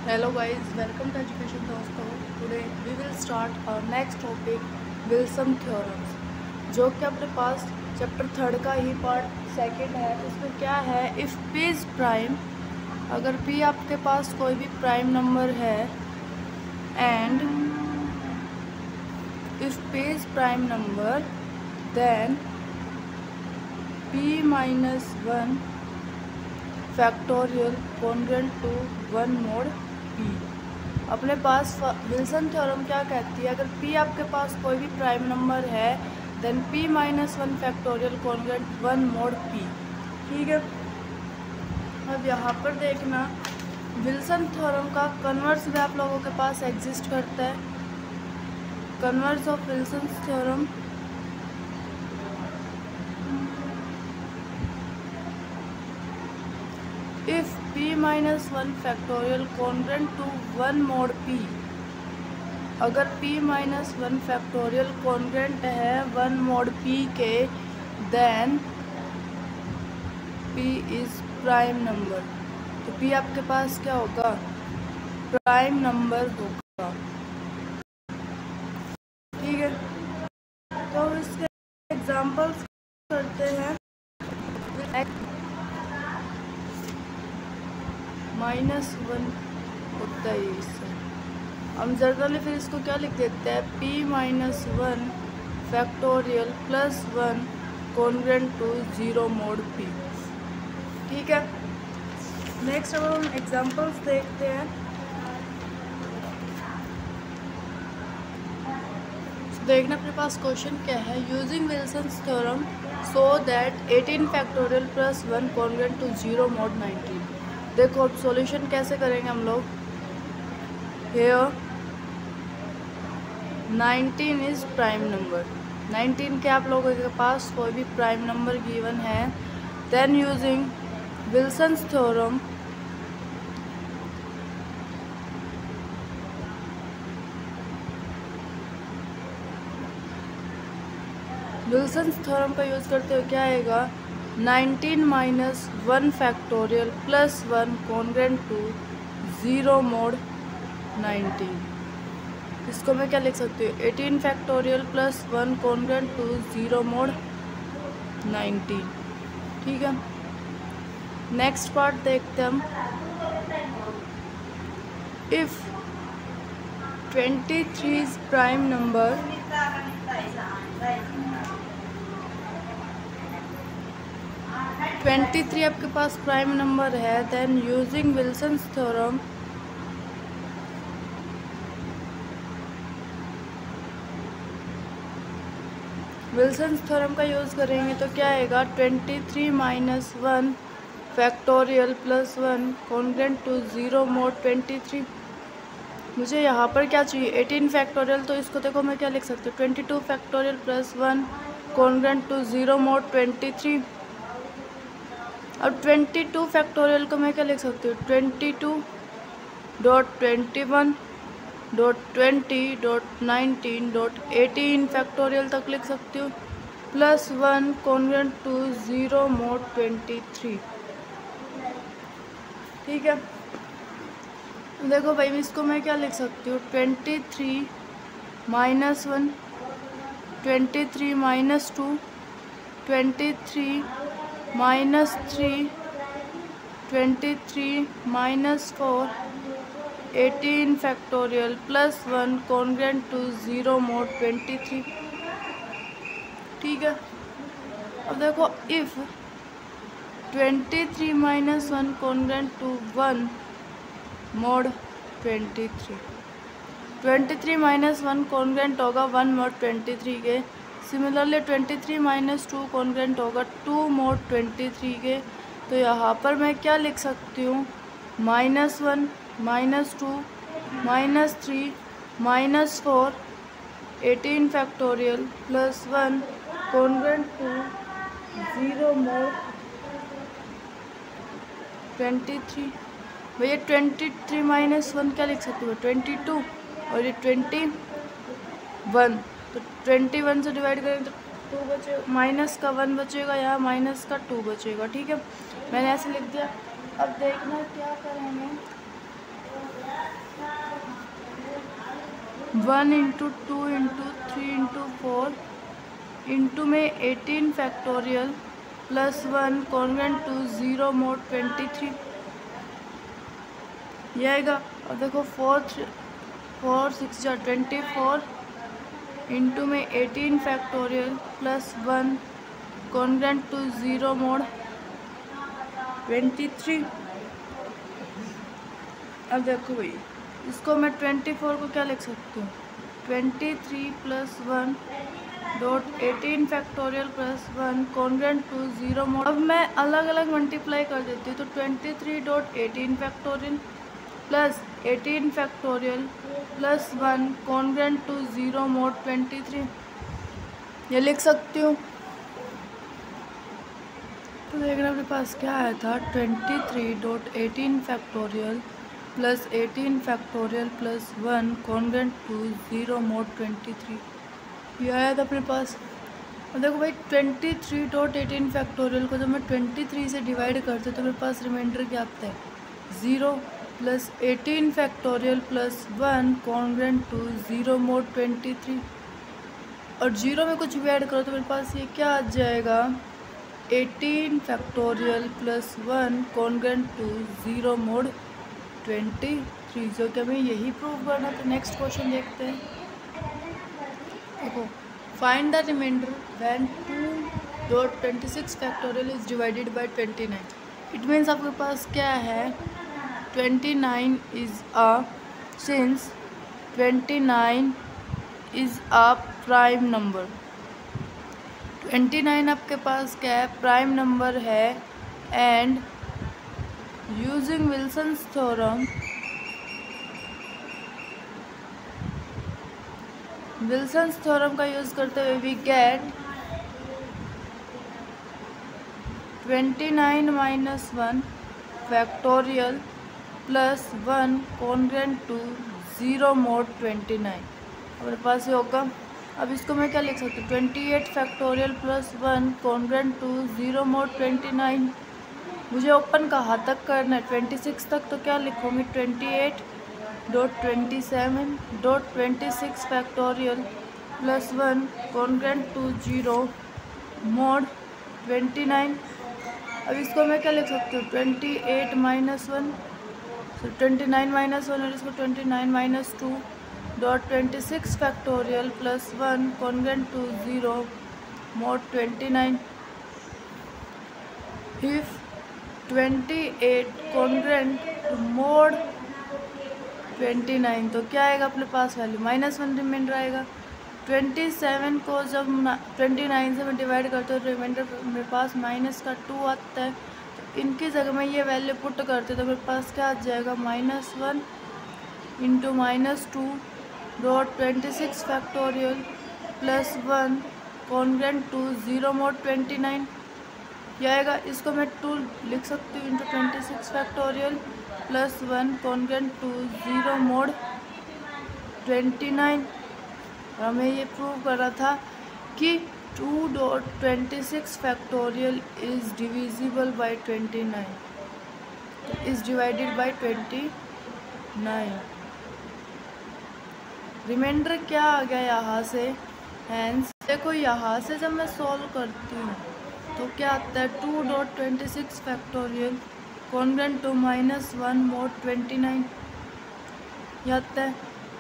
Hello guys, welcome to Education दोस्तों। Today we will start our next topic Wilson theorems, जो कि अपने पास chapter 3 का ही पार्ट 2 है। इसमें क्या है, इफ़ p इज़ प्राइम, अगर p आपके पास कोई भी प्राइम नंबर है and if p is prime number then p minus 1 factorial congruent to 1 mod p। अपने पास विल्सन थ्योरम क्या कहती है, अगर p आपके पास कोई भी प्राइम नंबर है then p minus 1 factorial congruent 1 mod p। ठीक है, अब यहाँ पर देखना विल्सन थ्योरम का कन्वर्स भी आप लोगों के पास एग्जिस्ट करता है। Converse of Wilson theorem if p minus 1 factorial congruent to 1 mod p, अगर p माइनस 1 फैक्टोरियल कॉन्ग्रुएंट है 1 mod p के, then p is prime number. तो p आपके पास क्या होगा, प्राइम नंबर होगा। ठीक है, तो इसके एग्जांपल्स करते हैं। -1 होता है इससे, हम जनरली फिर इसको क्या लिख देते हैं, p minus 1 factorial plus 1 congruent to 0 mod p। ठीक है, नेक्स्ट अब हम एग्जांपल्स देखते हैं। देखना अपने पास क्वेश्चन क्या है, using Wilson's theorem so that 18 factorial plus 1 congruent to 0 mod 19। देखो अब सॉल्यूशन कैसे करेंगे हम लोग। हियर 19 इज प्राइम नंबर, 19 के आप लोगों के पास कोई भी प्राइम नंबर गिवन है, then using Wilson's theorem Wilson's theorem का यूज़ करते हुए क्या आएगा, 19 minus 1 factorial plus 1 congruent to 0 mod 19। इसको मैं क्या लिख सकती हूँ, 18 factorial plus 1 congruent to 0 mod 19। ठीक है, नेक्स्ट पार्ट देखते हम। If 23 is prime number, twenty 23 आपके पास प्राइम नंबर है, then using Wilson's theorem Wilson's theorem का यूज़ करेंगे तो क्या आएगा, 23 minus 1 factorial plus 1 congruent to 0 mod 23। मुझे यहाँ पर क्या चाहिए, 18 फैक्टोरियल, तो इसको देखो मैं क्या लिख सकती हूँ, 22 factorial plus 1 congruent to 0 mod 23। अब 22 फैक्टोरियल को मैं क्या लिख सकती हूँ, 22.21.20.19.18 फैक्टोरियल तक लिख सकती हूँ, प्लस 1 कॉन्ग्रुएंट टू 0 mod 23। ठीक है, देखो भाई इसको मैं क्या लिख सकती हूँ, 23 minus 1, 23 minus 2, 23 minus 3, 23 minus 4, 18 factorial plus 1 congruent to 0 mod 23। ठीक है, अब देखो if 23 minus 1 congruent to 1 mod 23, 23 minus 1 congruent होगा 1 mod 23 के। सिमिलरली 23 माइनस 2 कॉन्ग्रुएंट होगा 2 mod 23 के। तो यहाँ पर मैं क्या लिख सकती हूँ, -1 -2 -3 -4 18 factorial plus 1 congruent to 0 mod 23। भैया 23 माइनस 1 क्या लिख सकती हूँ, 22, और ये 21, तो 21 से डिवाइड करें तो 2 बचेगा, माइनस का 1 बचेगा, यहाँ माइनस का 2 बचेगा। ठीक है, मैंने ऐसे लिख दिया। अब देखना क्या करेंगे, 1 इंटू 2 इंटू 3 इंटू 4 इंटू में 18 factorial plus 1 congruent to 0 mod 23 ये आएगा। और देखो 4 6 जा 24 इंटू में 18 factorial plus 1 congruent to 0 mod 23। अब देखो भाई इसको मैं 24 को क्या लिख सकती हूँ 23 plus 1 dot 18 factorial plus 1 congruent to 0 mod। अब मैं अलग अलग मल्टीप्लाई कर देती हूँ तो 23 dot 18 factorial plus 18 factorial plus 1 congruent to 0 mod 23 ये लिख सकती हूँ। तो देखना अपने पास क्या आया था 23 dot 18 factorial plus 18 factorial plus 1 congruent to 0 mod 23 ये आया था अपने पास। और देखो भाई 23 डॉट 18 फैक्टोरियल को जब मैं 23 से डिवाइड करते तो मेरे पास रिमाइंडर क्या आता है 0 plus 18 factorial plus 1 congruent to 0 mod 23 और 0 में कुछ भी ऐड करो तो मेरे पास ये क्या आ जाएगा 18 factorial plus 1 congruent to 0 mod 23 जो कि हमें यही प्रूव करना। तो नेक्स्ट क्वेश्चन देखते हैं। देखो find the remainder when 2.26 factorial is divided by 29। It means आपके पास क्या है 29 is a since 29 is a prime number 29 आपके पास क्या है प्राइम नंबर है एंड यूजिंग विल्सन्स थ्योरम का यूज़ करते हुए we get 29 minus 1 factorial plus 1 congruent to 0 mod 29 हमारे पास ये होगा। अब इसको मैं क्या लिख सकती हूँ 28 factorial plus 1 congruent to 0 mod 29। मुझे ओपन कहाँ तक करना है 26 तक तो क्या लिखूँगी 28 dot 27 dot 26 factorial plus 1 congruent to 0 mod 29। अब इसको मैं क्या लिख सकती हूँ 28 माइनस 1 29 माइनस 1 और इसको 29 minus 2 dot 26 factorial plus 1 congruent to 0 mod 29। If 28 congruent to mod 29 तो क्या आएगा अपने पास वैल्यू -1 रिमाइंडर आएगा। 27 को जब 29 से मैं डिवाइड करते हो रिमाइंडर मेरे पास -2 आता है तो इनकी जगह में ये वैल्यू पुट करते तो मेरे पास क्या आ जाएगा -1 into -2 dot 26 factorial plus 1 congruent to 0 mod 29 ये आएगा। इसको मैं 2 लिख सकती हूँ into 26 factorial plus 1 congruent to 0 mod 29। हमें ये प्रूव करा था कि 2.26 factorial is divisible by 29 is divided by 29। Remainder क्या आ गया यहाँ से हैंस देखो यहाँ से जब मैं सॉल्व करती हूँ तो क्या आता है 2.26 फैक्टोरियल कॉन्ग्रुएंट टू -1 mod 29 ये आता है।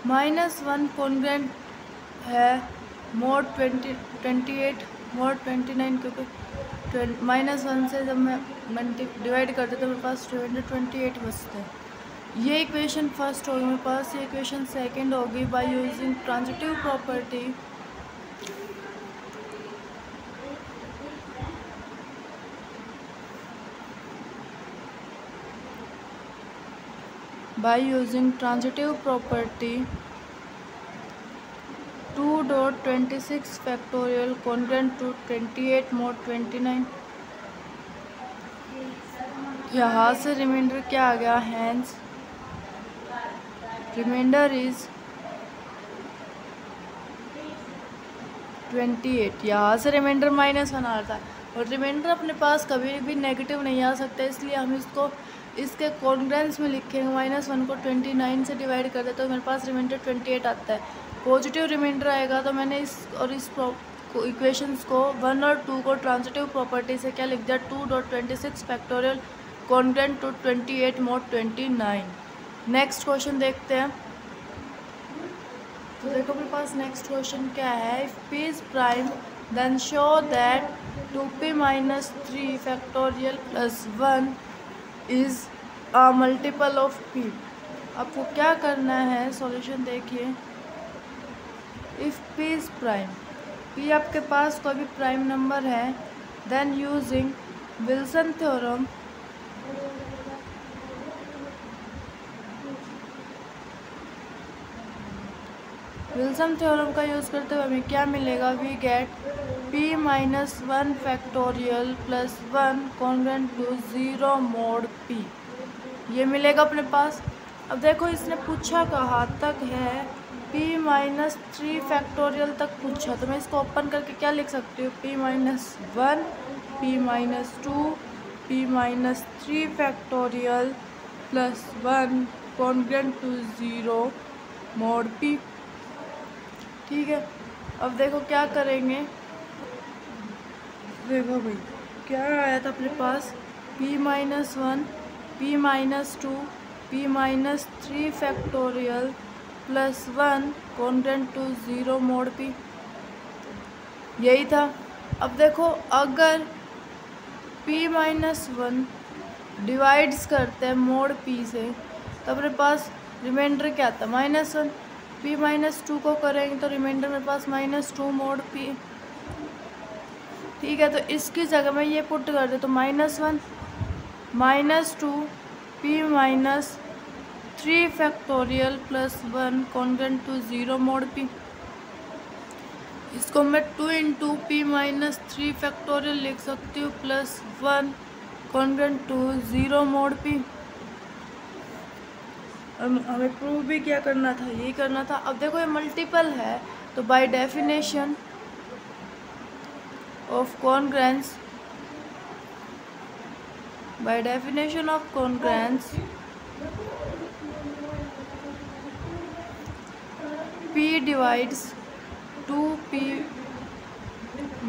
-1 कॉन्ग्रुएंट है mod 28 mod 29 क्योंकि -1 से जब मैं डिवाइड करते तो मेरे पास 28 बचता है। ये इक्वेशन फर्स्ट होगी मेरे पास। ये इक्वेशन सेकंड होगी by using transitive property by using transitive property 2.26 factorial congruent to 28 mod 29। यहाँ से रिमाइंडर क्या आ गया हैंस रिमाइंडर इज 28। यहाँ से रिमाइंडर -1 आ रहा था और रिमाइंडर अपने पास कभी भी नेगेटिव नहीं आ सकता इसलिए हम इसको इसके कॉन्ग्रेंस में लिखेंगे -1 को 29 से डिवाइड कर दे तो मेरे पास रिमाइंडर 28 आता है। पॉजिटिव रिमाइंडर आएगा तो मैंने इस इक्वेशंस को 1 और 2 को ट्रांजिटिव प्रॉपर्टी से क्या लिख दिया 2.26 factorial congruent to 28 mod 29। Next question देखते हैं। तो देखो मेरे पास नेक्स्ट क्वेश्चन क्या है, if p is prime then show that 2p minus 3 factorial plus 1 is a multiple of p। आपको क्या करना है, सॉल्यूशन देखिए। If p is prime, p आपके पास कोई भी प्राइम नंबर है, देन यूजिंग विल्सन थ्योरम का यूज़ करते हुए हमें क्या मिलेगा, we get p minus 1 factorial plus 1 congruent to 0 mod p, ये मिलेगा अपने पास। अब देखो इसने पूछा कहाँ तक है, p minus 3 फैक्टोरियल तक पूछा, तो मैं इसको ओपन करके क्या लिख सकती हूँ, p minus 1 p minus 2 p minus 3 factorial plus 1 congruent to 0 mod p। ठीक है, अब देखो क्या करेंगे, देखो भाई क्या आया था अपने पास, p minus 1 p minus 2 p minus 3 factorial plus 1 congruent to 0 mod p, यही था। अब देखो अगर p minus 1 डिवाइड्स करते हैं mod p से तो अपने पास रिमाइंडर क्या आता है -1, p minus 2 को करेंगे तो रिमाइंडर मेरे पास -2 mod p। ठीक है, तो इसकी जगह में ये पुट कर दे तो -1 -2 p minus 3 factorial plus 1 congruent to 0 mod p। इसको मैं 2 इंटू p minus 3 फैक्टोरियल लिख सकती हूँ plus 1 congruent to 0 mod p। हमें प्रूव भी क्या करना था, यही करना था। अब देखो ये मल्टीपल है तो bye definition of congruence, p divides 2p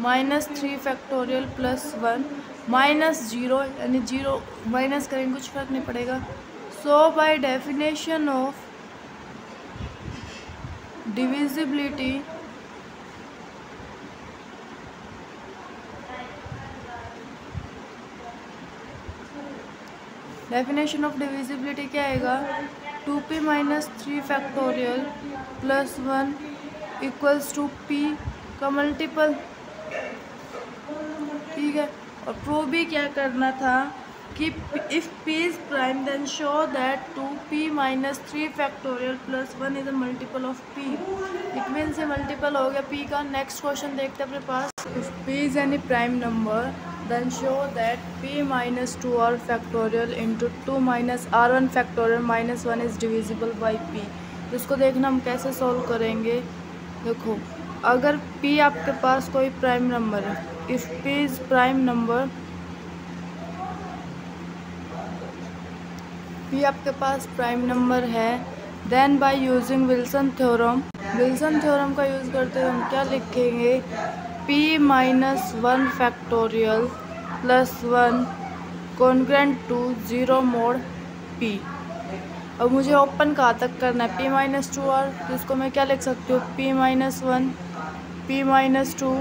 minus 3 factorial plus 1 -0, यानी 0 माइनस करेंगे कुछ फर्क नहीं पड़ेगा। So by definition of divisibility, क्या आएगा, 2p minus 3 factorial plus 1 equals to p का मल्टीपल। ठीक है, और प्रूव भी क्या करना था कि if p is prime then show that 2p minus 3 factorial plus 1 is a multiple of p। It means ये मल्टीपल हो गया p का। नेक्स्ट क्वेश्चन देखते हैं अपने पास, if p is any prime number then show that p minus 2r factorial into 2 minus r1 factorial minus 1 is divisible by p। तो इसको देखना हम कैसे सॉल्व करेंगे। देखो अगर p आपके पास कोई प्राइम नंबर है, if p is prime number, p आपके पास प्राइम नंबर है, then by using Wilson theorem का यूज़ करते हुए हम क्या लिखेंगे, p minus 1 factorial plus 1 congruent to 0 mod p। अब मुझे ओपन कहाँ तक करना है, p minus 2r, तो इसको मैं क्या लिख सकती हूँ, p minus 1 p minus 2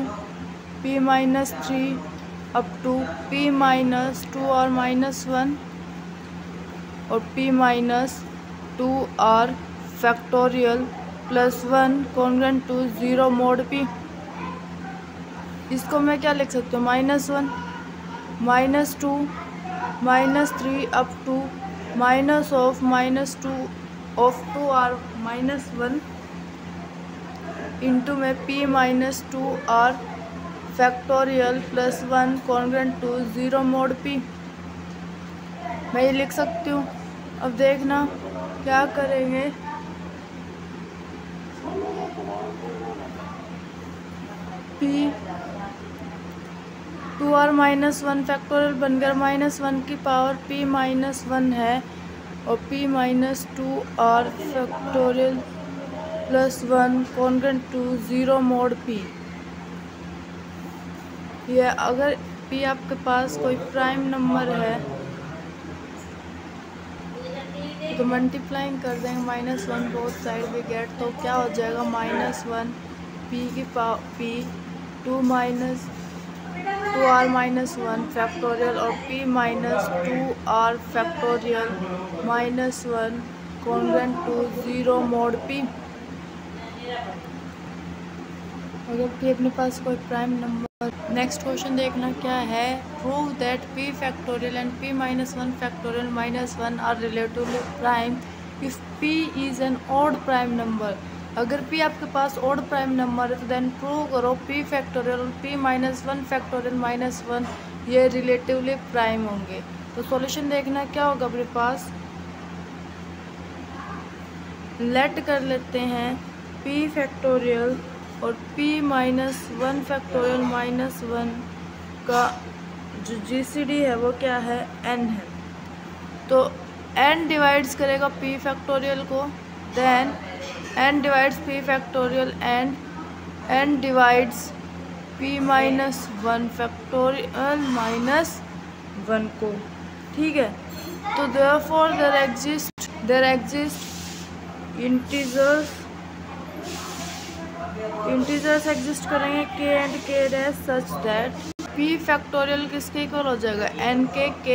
p minus 3 up to p minus 2r minus 1 और p minus 2r factorial plus 1 congruent to 0 mod p। इसको मैं क्या लिख सकती हूँ, -1 -2 -3 up to minus of -2 of 2r minus 1 into में p minus 2r factorial plus 1 congruent to 0 mod p। मैं ये लिख सकती हूँ। अब देखना क्या करेंगे, p 2r माइनस 1 फैक्टोरियल बन गया -1 की पावर p माइनस 1 है और p minus 2r factorial plus 1 congruent to 0 mod p। ये अगर p आपके पास कोई प्राइम नंबर है तो मल्टीप्लाइंग कर देंगे -1 बोथ साइड वी गेट, तो क्या हो जाएगा -1 p की power p 2r minus 1 factorial और p minus 2r factorial -1 congruent to 0 mod p। अगर p अपने पास कोई प्राइम नंबर। नेक्स्ट क्वेश्चन देखना क्या है, prove that p factorial and p minus 1 factorial -1 are relatively prime if p is an odd prime number. अगर p आपके पास odd prime number है तो देन प्रूव करो p फैक्टोरियल और p माइनस 1 फैक्टोरियल -1 ये रिलेटिवली प्राइम होंगे। तो सॉल्यूशन देखना क्या होगा अपने पास, लेट कर लेते हैं p फैक्टोरियल और p माइनस 1 फैक्टोरियल -1 का जो GCD है वो क्या है, n है। तो n डिवाइड्स करेगा p फैक्टोरियल को, then n divides p factorial and n divides p minus 1 factorial -1 को, ठीक है। तो therefore there exist integers exist करेंगे k and k dash such that p factorial किसके इक्वल हो जाएगा, n के k,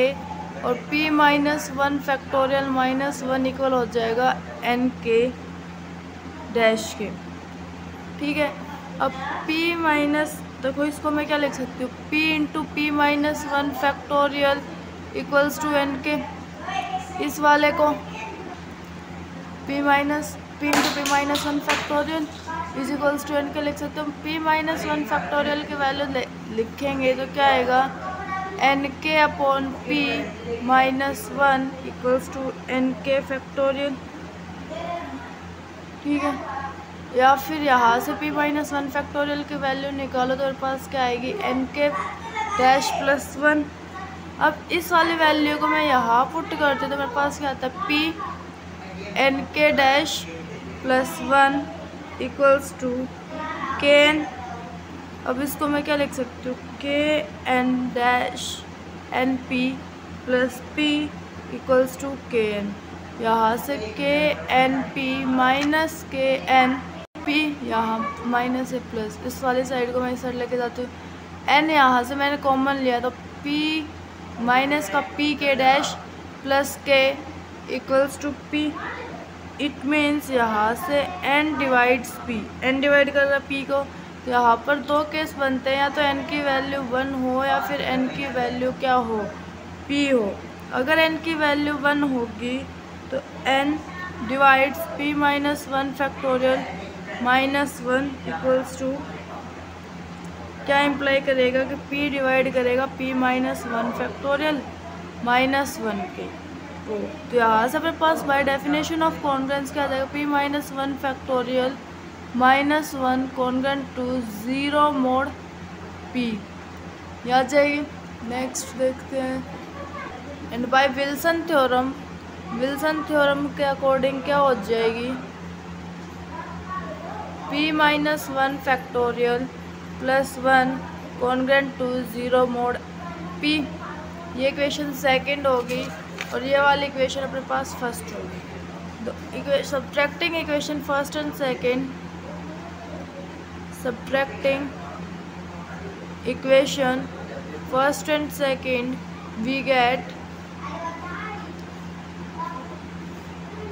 और p माइनस 1 फैक्टोरियल -1 इक्वल हो जाएगा n के डैश के, ठीक है। अब p माइनस, देखो इसको मैं क्या लिख सकती हूँ, p into p minus 1 factorial equals to n k, इस वाले को p into p minus 1 factorial is equals to n k लिख सकते हो। p माइनस 1 फैक्टोरियल की वैल्यू लिखेंगे तो क्या आएगा, n k upon p minus 1 equals to n k factorial, ठीक है। या फिर यहाँ से p माइनस 1 फैक्टोरियल की वैल्यू निकालो तो मेरे पास क्या आएगी, n के डैश प्लस 1। अब इस वाली वैल्यू को मैं यहाँ पुट करती तो मेरे पास क्या आता है, p n k dash plus 1 equals to k n. अब इसको मैं क्या लिख सकती हूँ, k n dash n p plus p equals to k n. यहाँ से k n p minus k n p, यहाँ माइनस है प्लस, इस वाली साइड को मैं इस साइड लेके जाती हूँ। एन यहाँ से मैंने कॉमन लिया तो पी माइनस का p k dash plus k equals to p. It means यहाँ से n divides p, n divide कर रहा p को, तो यहाँ पर दो केस बनते हैं, या तो n की वैल्यू 1 हो या फिर n की वैल्यू क्या हो, p हो। अगर n की वैल्यू 1 होगी तो n divides p minus 1 factorial -1 equals to क्या इम्प्लाई करेगा कि p डिवाइड करेगा p माइनस 1 फैक्टोरियल -1 के। तो यहाँ से अपने पास बाय डेफिनेशन ऑफ कॉन्ग्रुएंस क्या आ जाएगा, p minus 1 factorial -1 congruent to 0 mod p, ये आ जाएगी। नेक्स्ट देखते हैं, एंड बाय विल्सन थ्योरम के अकॉर्डिंग क्या हो जाएगी, p minus 1 factorial +1 congruent to 0 mod p। ये इक्वेशन सेकंड होगी और ये वाली इक्वेशन अपने पास फर्स्ट होगी। Subtracting equation first and second, subtracting equation first and second we get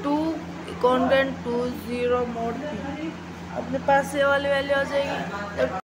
2 congruent to 0 mod p। अपने पास ये वाली वैल्यू आ जाएगी।